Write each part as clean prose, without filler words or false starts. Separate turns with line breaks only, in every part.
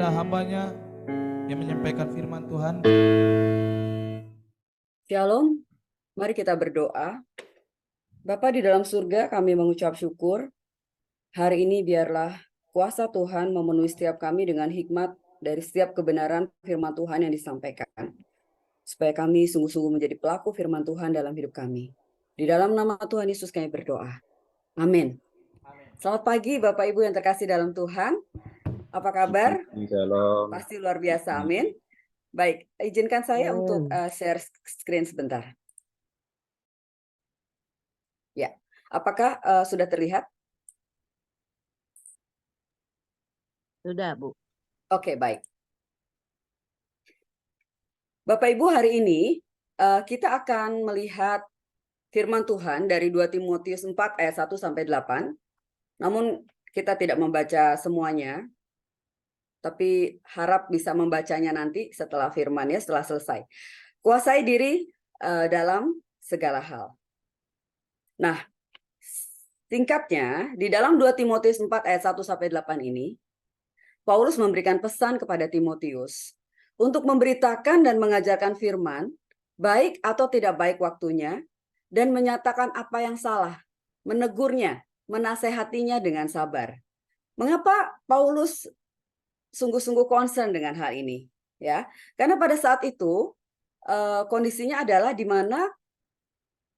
kepada hambanya yang menyampaikan firman Tuhan.
Shalom, mari kita berdoa. Bapa di dalam surga, kami mengucap syukur. Hari ini biarlah kuasa Tuhan memenuhi setiap kami dengan hikmat dari setiap kebenaran firman Tuhan yang disampaikan. Supaya kami sungguh-sungguh menjadi pelaku firman Tuhan dalam hidup kami. Di dalam nama Tuhan Yesus kami berdoa. Amin. Selamat pagi Bapak Ibu yang terkasih dalam Tuhan. Apa kabar?
Shalom.
Pasti luar biasa, amin. Baik, izinkan saya untuk share screen sebentar. Ya, apakah sudah terlihat?
Sudah, Bu.
Oke, baik. Bapak Ibu, hari ini kita akan melihat firman Tuhan dari 2 Timotius 4 ayat 1 sampai 8. Namun kita tidak membaca semuanya, tapi harap bisa membacanya nanti setelah firman-nya, setelah selesai. Kuasai diri dalam segala hal. Nah, singkatnya, di dalam 2 Timotius 4 ayat 1 sampai 8 ini, Paulus memberikan pesan kepada Timotius untuk memberitakan dan mengajarkan firman, baik atau tidak baik waktunya, dan menyatakan apa yang salah, menegurnya, menasehatinya dengan sabar. Mengapa Paulus sungguh-sungguh concern dengan hal ini? Ya, karena pada saat itu kondisinya adalah di mana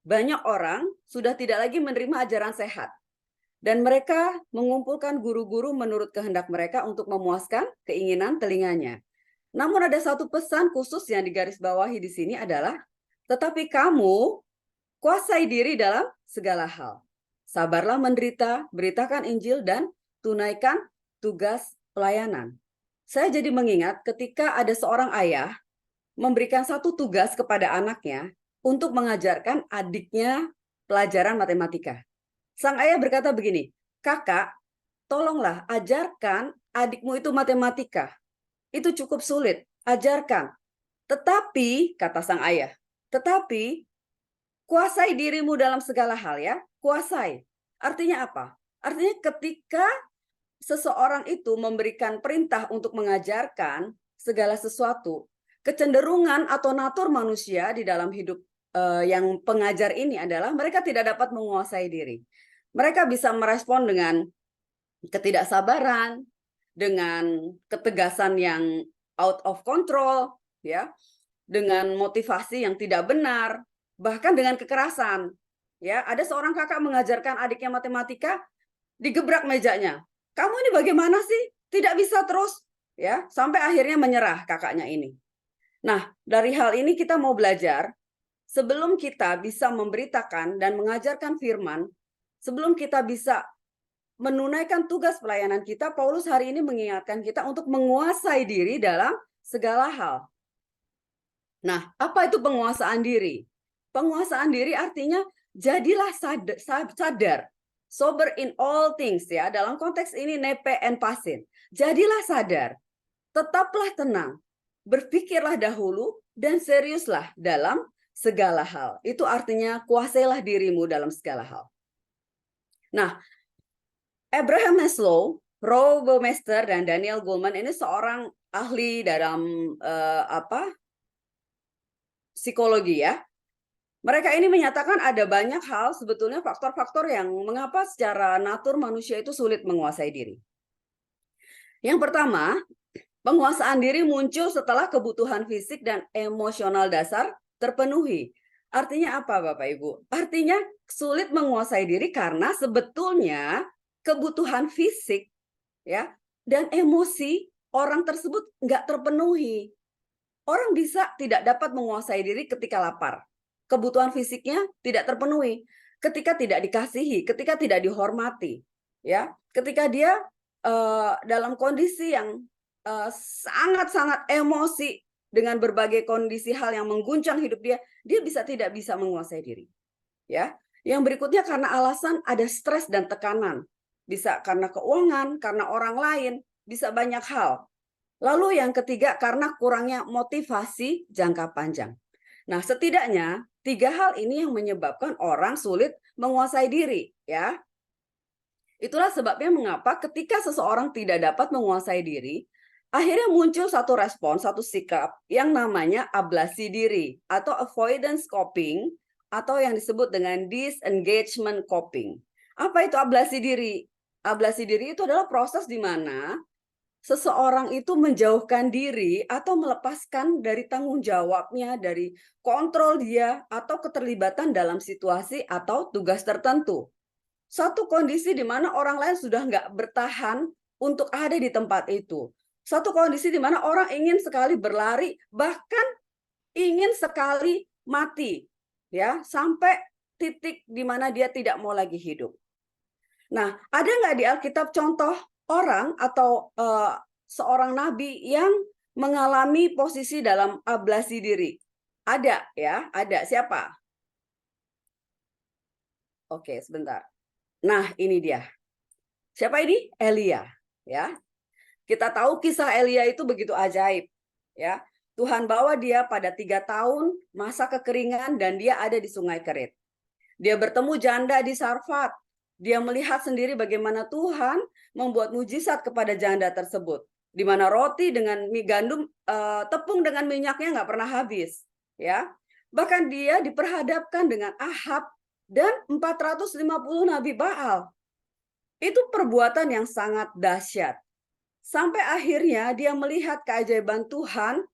banyak orang sudah tidak lagi menerima ajaran sehat. Dan mereka mengumpulkan guru-guru menurut kehendak mereka untuk memuaskan keinginan telinganya. Namun ada satu pesan khusus yang digarisbawahi di sini adalah, tetapi kamu kuasai diri dalam segala hal. Sabarlah menderita, beritakan Injil, dan tunaikan tugas pelayanan. Saya jadi mengingat ketika ada seorang ayah memberikan satu tugas kepada anaknya untuk mengajarkan adiknya pelajaran matematika. Sang ayah berkata begini, kakak, tolonglah ajarkan adikmu itu matematika. Itu cukup sulit, ajarkan. Tetapi, kata sang ayah, tetapi kuasai dirimu dalam segala hal ya, kuasai. Artinya apa? Artinya ketika seseorang itu memberikan perintah untuk mengajarkan segala sesuatu, kecenderungan atau natur manusia di dalam hidup yang pengajar ini adalah mereka tidak dapat menguasai diri. Mereka bisa merespon dengan ketidaksabaran, dengan ketegasan yang out of control, ya, dengan motivasi yang tidak benar, bahkan dengan kekerasan. Ya, ada seorang kakak mengajarkan adiknya matematika, digebrak mejanya. Kamu ini bagaimana sih? Tidak bisa terus, ya, sampai akhirnya menyerah kakaknya ini. Nah, dari hal ini kita mau belajar, sebelum kita bisa memberitakan dan mengajarkan firman, sebelum kita bisa menunaikan tugas pelayanan kita, Paulus hari ini mengingatkan kita untuk menguasai diri dalam segala hal. Nah, apa itu penguasaan diri? Penguasaan diri artinya jadilah sadar, sober in all things ya. Dalam konteks ini nepe en passin. Jadilah sadar, tetaplah tenang, berpikirlah dahulu dan seriuslah dalam segala hal. Itu artinya kuasailah dirimu dalam segala hal. Nah, Abraham Maslow, Roy Baumeister, dan Daniel Goleman ini seorang ahli dalam psikologi ya. Mereka ini menyatakan ada banyak hal sebetulnya faktor-faktor yang mengapa secara natur manusia itu sulit menguasai diri. Yang pertama, penguasaan diri muncul setelah kebutuhan fisik dan emosional dasar terpenuhi. Artinya apa Bapak Ibu? Artinya sulit menguasai diri karena sebetulnya kebutuhan fisik ya dan emosi orang tersebut nggak terpenuhi. Orang bisa tidak dapat menguasai diri ketika lapar. Kebutuhan fisiknya tidak terpenuhi, ketika tidak dikasihi, ketika tidak dihormati, ya, ketika dia dalam kondisi yang sangat-sangat emosi dengan berbagai kondisi hal yang mengguncang hidup dia tidak bisa menguasai diri, ya. Yang berikutnya karena alasan ada stres dan tekanan, bisa karena keuangan, karena orang lain, bisa banyak hal. Lalu yang ketiga karena kurangnya motivasi jangka panjang. Nah, setidaknya 3 hal ini yang menyebabkan orang sulit menguasai diri, ya. Itulah sebabnya mengapa ketika seseorang tidak dapat menguasai diri, Akhirnya muncul satu respon, satu sikap yang namanya ablasi diri atau avoidance coping atau yang disebut dengan disengagement coping. Apa itu ablasi diri? Ablasi diri itu adalah proses di mana seseorang itu menjauhkan diri atau melepaskan dari tanggung jawabnya, dari kontrol dia atau keterlibatan dalam situasi atau tugas tertentu. Satu kondisi di mana orang lain sudah nggak bertahan untuk ada di tempat itu. Satu kondisi di mana orang ingin sekali berlari, bahkan ingin sekali mati, ya, sampai titik di mana dia tidak mau lagi hidup. Nah, ada nggak di Alkitab contoh orang atau seorang nabi yang mengalami posisi dalam ablasi diri? Ada, ya, ada. Siapa? Oke, sebentar. Nah, ini dia. Siapa ini? Elia, ya. Kita tahu kisah Elia itu begitu ajaib, ya. Tuhan bawa dia pada 3 tahun masa kekeringan dan dia ada di Sungai Kerit. Dia bertemu janda di Sarfat. Dia melihat sendiri bagaimana Tuhan membuat mujizat kepada janda tersebut, di mana roti dengan gandum, tepung dengan minyaknya nggak pernah habis, ya. Bahkan dia diperhadapkan dengan Ahab dan 450 nabi Baal. Itu perbuatan yang sangat dahsyat. Sampai akhirnya dia melihat keajaiban Tuhan,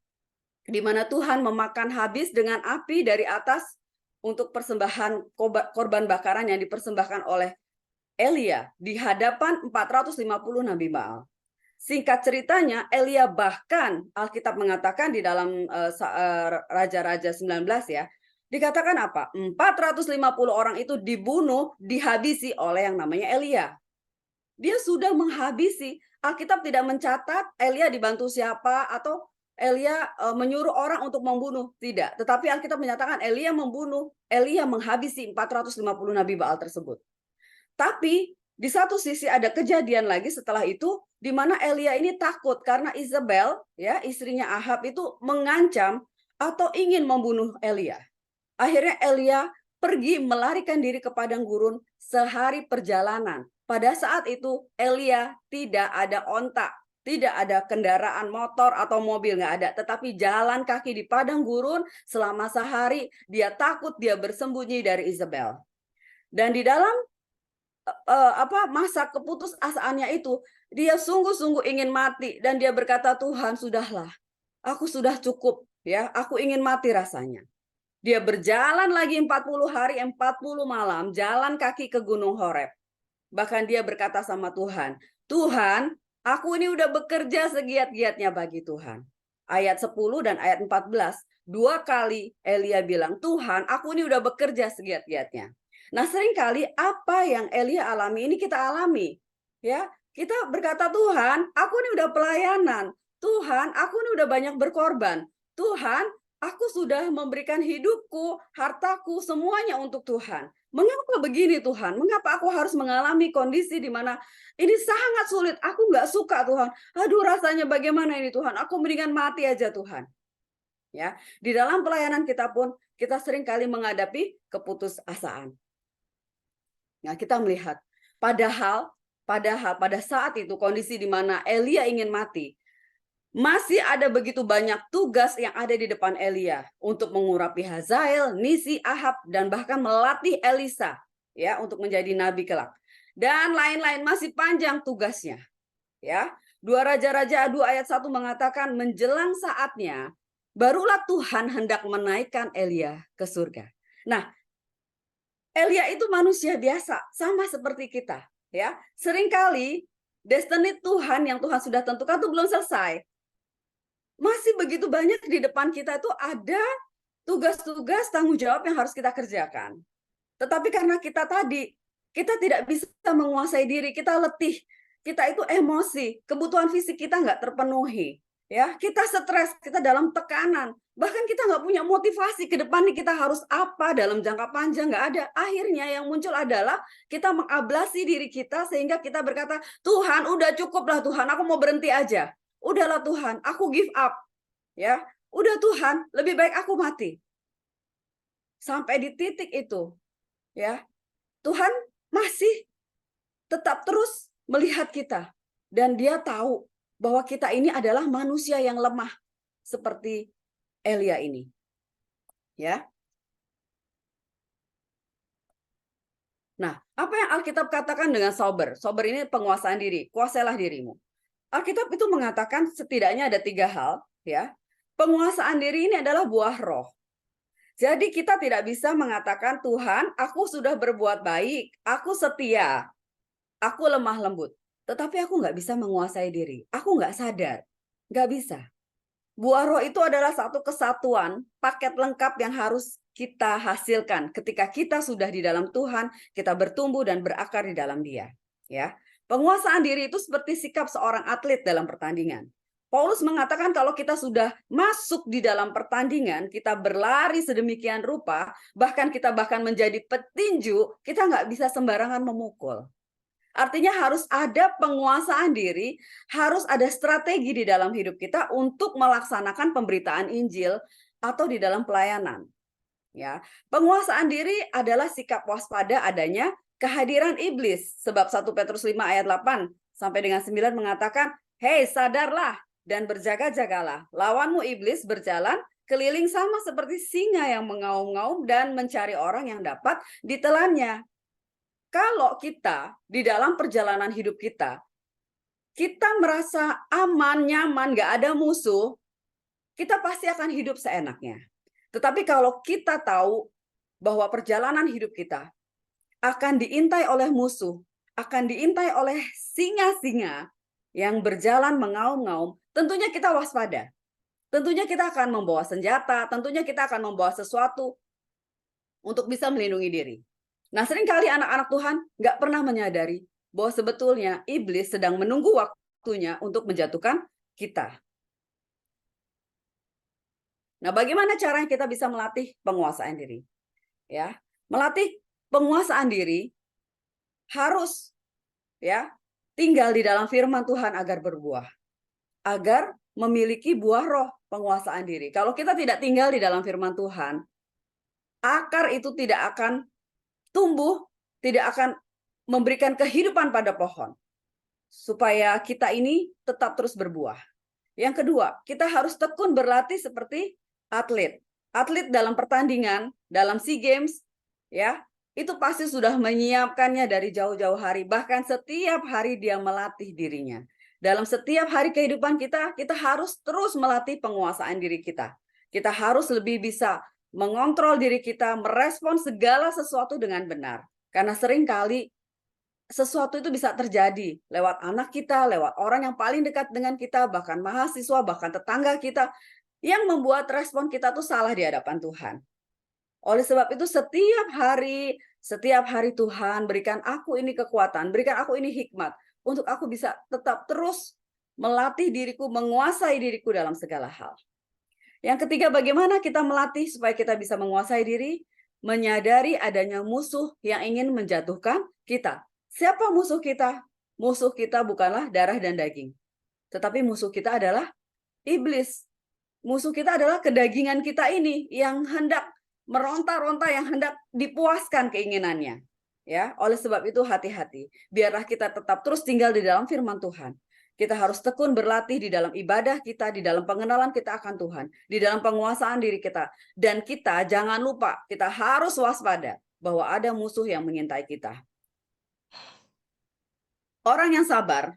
di mana Tuhan memakan habis dengan api dari atas untuk persembahan korban bakaran yang dipersembahkan oleh Elia di hadapan 450 Nabi Baal. Singkat ceritanya, Elia bahkan Alkitab mengatakan di dalam Raja-Raja 19 ya, dikatakan apa? 450 orang itu dibunuh, dihabisi oleh yang namanya Elia. Dia sudah menghabisi. Alkitab tidak mencatat Elia dibantu siapa atau Elia menyuruh orang untuk membunuh. Tidak. Tetapi Alkitab menyatakan Elia membunuh. Elia menghabisi 450 Nabi Baal tersebut. Tapi di satu sisi ada kejadian lagi setelah itu di mana Elia ini takut karena Isabel, ya, istrinya Ahab itu mengancam atau ingin membunuh Elia. Akhirnya Elia pergi melarikan diri ke padang gurun sehari perjalanan. Pada saat itu Elia tidak ada onta, tidak ada kendaraan motor atau mobil, nggak ada, tetapi jalan kaki di padang gurun selama sehari. Dia takut, dia bersembunyi dari Isabel. Dan di dalam masa keputusasaannya itu, dia sungguh-sungguh ingin mati dan dia berkata, Tuhan, sudahlah, aku sudah cukup, ya, aku ingin mati rasanya. Dia berjalan lagi 40 hari 40 malam jalan kaki ke Gunung Horeb. Bahkan dia berkata sama Tuhan, Tuhan, aku ini udah bekerja segiat-giatnya bagi Tuhan. Ayat 10 dan ayat 14, 2 kali Elia bilang, Tuhan, aku ini udah bekerja segiat-giatnya. Nah, seringkali apa yang Elia alami ini kita alami. Ya, kita berkata, Tuhan, aku ini udah pelayanan. Tuhan, aku ini udah banyak berkorban. Tuhan, aku sudah memberikan hidupku, hartaku, semuanya untuk Tuhan. Mengapa begini Tuhan? Mengapa aku harus mengalami kondisi di mana ini sangat sulit? Aku nggak suka Tuhan. Aduh, rasanya bagaimana ini Tuhan? Aku mendingan mati aja Tuhan. Ya, di dalam pelayanan kita pun kita sering kali menghadapi keputusasaan. Nah, kita melihat padahal pada saat itu kondisi di mana Elia ingin mati, masih ada begitu banyak tugas yang ada di depan Elia untuk mengurapi Hazael, Nisi, Ahab, dan bahkan melatih Elisa, ya, untuk menjadi nabi kelak. Dan lain-lain, masih panjang tugasnya. Ya, 2 Raja-Raja 2 ayat 1 mengatakan menjelang saatnya barulah Tuhan hendak menaikkan Elia ke surga. Nah, Elia itu manusia biasa, sama seperti kita, ya. Seringkali destiny Tuhan yang Tuhan sudah tentukan itu belum selesai. Masih begitu banyak di depan kita itu ada tugas-tugas tanggung jawab yang harus kita kerjakan. Tetapi karena kita tidak bisa menguasai diri, kita letih, kita itu emosi, kebutuhan fisik kita nggak terpenuhi. Ya, kita stres, kita dalam tekanan, bahkan kita nggak punya motivasi ke depan nih kita harus apa dalam jangka panjang, nggak ada. Akhirnya yang muncul adalah kita mengablasi diri kita sehingga kita berkata, Tuhan udah cukup lah Tuhan, aku mau berhenti aja. Udahlah Tuhan, aku give up. Ya, udah Tuhan, lebih baik aku mati. Sampai di titik itu, ya, Tuhan masih tetap terus melihat kita dan Dia tahu bahwa kita ini adalah manusia yang lemah seperti Elia ini. Ya. Nah, apa yang Alkitab katakan dengan sober? Sober ini penguasaan diri, kuasailah dirimu. Alkitab itu mengatakan setidaknya ada 3 hal, ya. Penguasaan diri ini adalah buah roh. Jadi kita tidak bisa mengatakan, Tuhan, aku sudah berbuat baik, aku setia, aku lemah lembut. Tetapi aku nggak bisa menguasai diri, aku nggak sadar, nggak bisa. Buah roh itu adalah satu kesatuan, paket lengkap yang harus kita hasilkan ketika kita sudah di dalam Tuhan, kita bertumbuh dan berakar di dalam Dia. Ya, penguasaan diri itu seperti sikap seorang atlet dalam pertandingan. Paulus mengatakan kalau kita sudah masuk di dalam pertandingan, kita berlari sedemikian rupa, bahkan kita menjadi petinju, kita nggak bisa sembarangan memukul. Artinya harus ada penguasaan diri, harus ada strategi di dalam hidup kita untuk melaksanakan pemberitaan Injil atau di dalam pelayanan. Ya, penguasaan diri adalah sikap waspada adanya kehadiran iblis. Sebab 1 Petrus 5 ayat 8 sampai dengan 9 mengatakan, "Hei, sadarlah dan berjaga-jagalah. Lawanmu iblis berjalan keliling sama seperti singa yang mengaum-ngaum dan mencari orang yang dapat ditelannya." Kalau kita di dalam perjalanan hidup kita merasa aman, nyaman, gak ada musuh, kita pasti akan hidup seenaknya. Tetapi kalau kita tahu bahwa perjalanan hidup kita akan diintai oleh musuh, akan diintai oleh singa-singa yang berjalan mengaum-ngaum, tentunya kita waspada. Tentunya kita akan membawa senjata, tentunya kita akan membawa sesuatu untuk bisa melindungi diri. Nah, seringkali anak-anak Tuhan nggak pernah menyadari bahwa sebetulnya iblis sedang menunggu waktunya untuk menjatuhkan kita. Nah, bagaimana caranya kita bisa melatih penguasaan diri? Ya, melatih penguasaan diri harus ya tinggal di dalam firman Tuhan agar berbuah, agar memiliki buah roh penguasaan diri. Kalau kita tidak tinggal di dalam firman Tuhan, akar itu tidak akan tumbuh, tidak akan memberikan kehidupan pada pohon, supaya kita ini tetap terus berbuah. Yang kedua, kita harus tekun berlatih seperti atlet. Atlet dalam pertandingan, dalam SEA Games, ya, itu pasti sudah menyiapkannya dari jauh-jauh hari. Bahkan setiap hari dia melatih dirinya. Dalam setiap hari kehidupan kita harus terus melatih penguasaan diri kita. Kita harus lebih bisa mengontrol diri kita, merespon segala sesuatu dengan benar. Karena seringkali sesuatu itu bisa terjadi lewat anak kita, lewat orang yang paling dekat dengan kita, bahkan mahasiswa, bahkan tetangga kita, yang membuat respon kita tuh salah di hadapan Tuhan. Oleh sebab itu setiap hari Tuhan berikan aku ini kekuatan, berikan aku ini hikmat, untuk aku bisa tetap terus melatih diriku, menguasai diriku dalam segala hal. Yang ketiga, bagaimana kita melatih supaya kita bisa menguasai diri? Menyadari adanya musuh yang ingin menjatuhkan kita. Siapa musuh kita? Musuh kita bukanlah darah dan daging, tetapi musuh kita adalah iblis. Musuh kita adalah kedagingan kita ini yang hendak meronta-ronta, yang hendak dipuaskan keinginannya. Ya, oleh sebab itu hati-hati. Biarlah kita tetap terus tinggal di dalam firman Tuhan. Kita harus tekun berlatih di dalam ibadah kita, di dalam pengenalan kita akan Tuhan, di dalam penguasaan diri kita. Dan kita jangan lupa, kita harus waspada bahwa ada musuh yang mengintai kita. Orang yang sabar,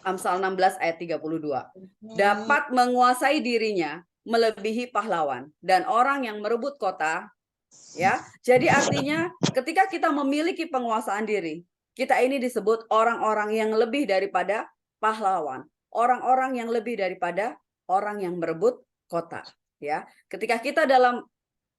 Amsal 16 ayat 32, dapat menguasai dirinya melebihi pahlawan dan orang yang merebut kota. Ya, jadi artinya ketika kita memiliki penguasaan diri, kita ini disebut orang-orang yang lebih daripada pahlawan, orang-orang yang lebih daripada orang yang merebut kota. Ya, ketika kita dalam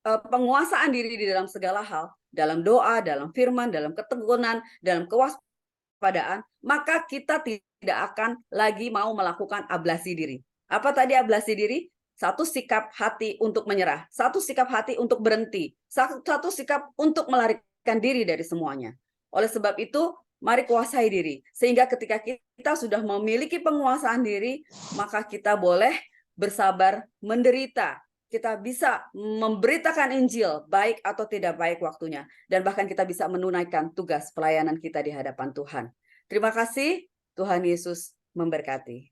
penguasaan diri di dalam segala hal, dalam doa, dalam firman, dalam ketekunan, dalam kewaspadaan, maka kita tidak akan lagi mau melakukan ablasi diri. Apa tadi ablasi diri? Satu sikap hati untuk menyerah, satu sikap hati untuk berhenti, satu sikap untuk melarikan diri dari semuanya. Oleh sebab itu, mari kuasai diri. Sehingga ketika kita sudah memiliki penguasaan diri, maka kita boleh bersabar menderita. Kita bisa memberitakan Injil, baik atau tidak baik waktunya. Dan bahkan kita bisa menunaikan tugas pelayanan kita di hadapan Tuhan. Terima kasih, Tuhan Yesus memberkati.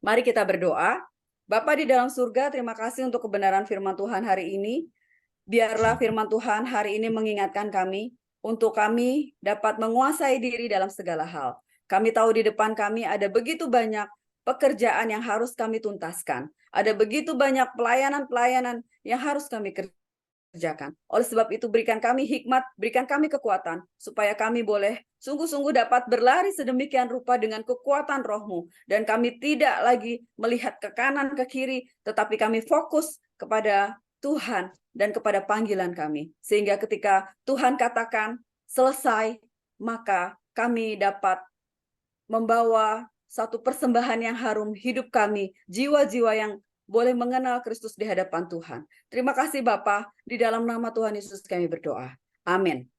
Mari kita berdoa. Bapa di dalam surga, terima kasih untuk kebenaran firman Tuhan hari ini. Biarlah firman Tuhan hari ini mengingatkan kami untuk kami dapat menguasai diri dalam segala hal. Kami tahu di depan kami ada begitu banyak pekerjaan yang harus kami tuntaskan. Ada begitu banyak pelayanan-pelayanan yang harus kami kerjakan. Oleh sebab itu berikan kami hikmat, berikan kami kekuatan, supaya kami boleh sungguh-sungguh dapat berlari sedemikian rupa dengan kekuatan Roh-Mu. Dan kami tidak lagi melihat ke kanan, ke kiri, tetapi kami fokus kepada Tuhan dan kepada panggilan kami. Sehingga ketika Tuhan katakan selesai, maka kami dapat membawa satu persembahan yang harum hidup kami, jiwa-jiwa yang boleh mengenal Kristus di hadapan Tuhan. Terima kasih Bapa, di dalam nama Tuhan Yesus kami berdoa. Amin.